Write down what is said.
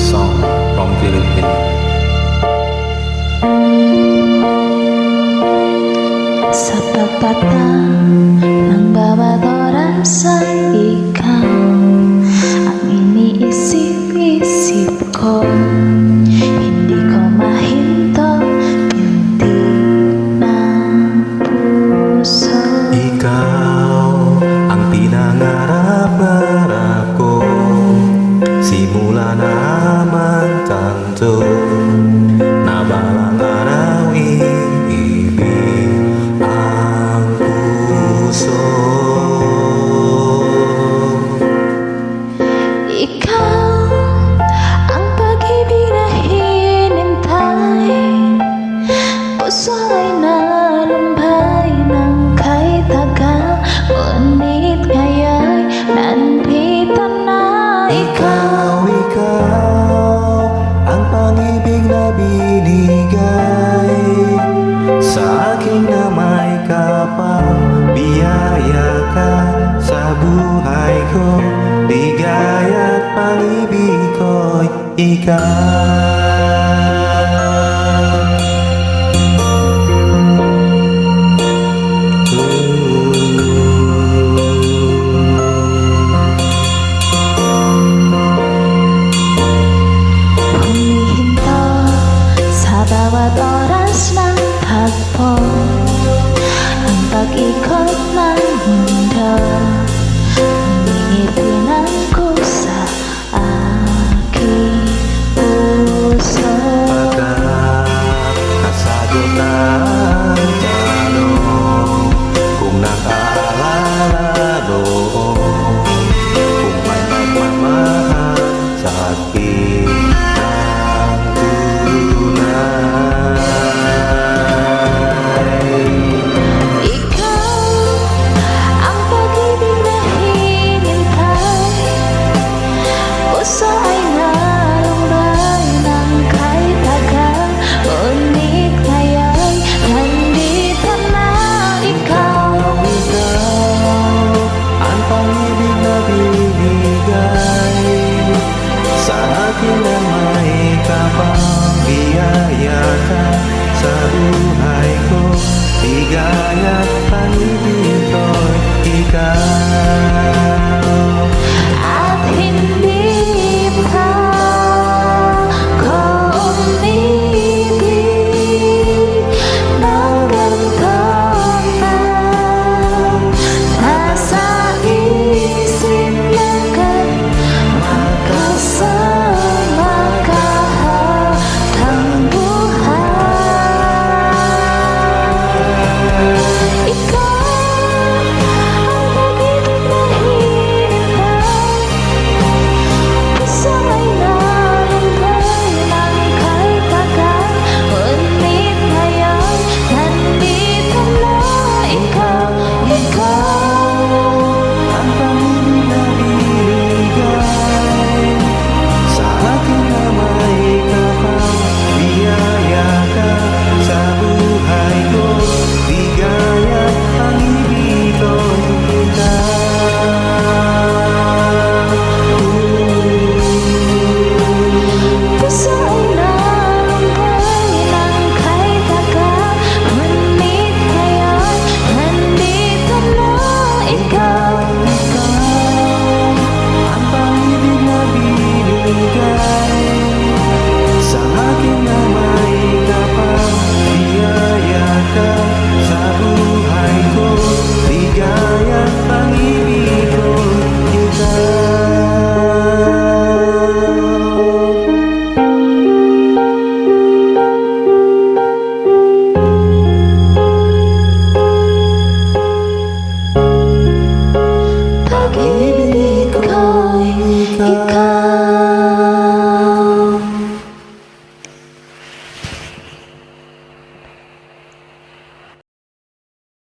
song from Philippines. Sa pagpatang ng bawat oras ay ikaw ang iniisip-isip ko. Hindi ko mahinto pintig ng puso. Ikaw ang pinangarap-ngarap ko, simula na magtanto na balang araw iibig ang puso. Ikaw ang pag-ibig na hinintay, puso ay nalumbay ng kay tagal, ngunit ngayon'y nandito na ikaw. Ikaw ang pag-ibig na binigay sa akin na may kapal, biyaya ka sa buhay ko, bigay at pag-ibig ko'y ikaw.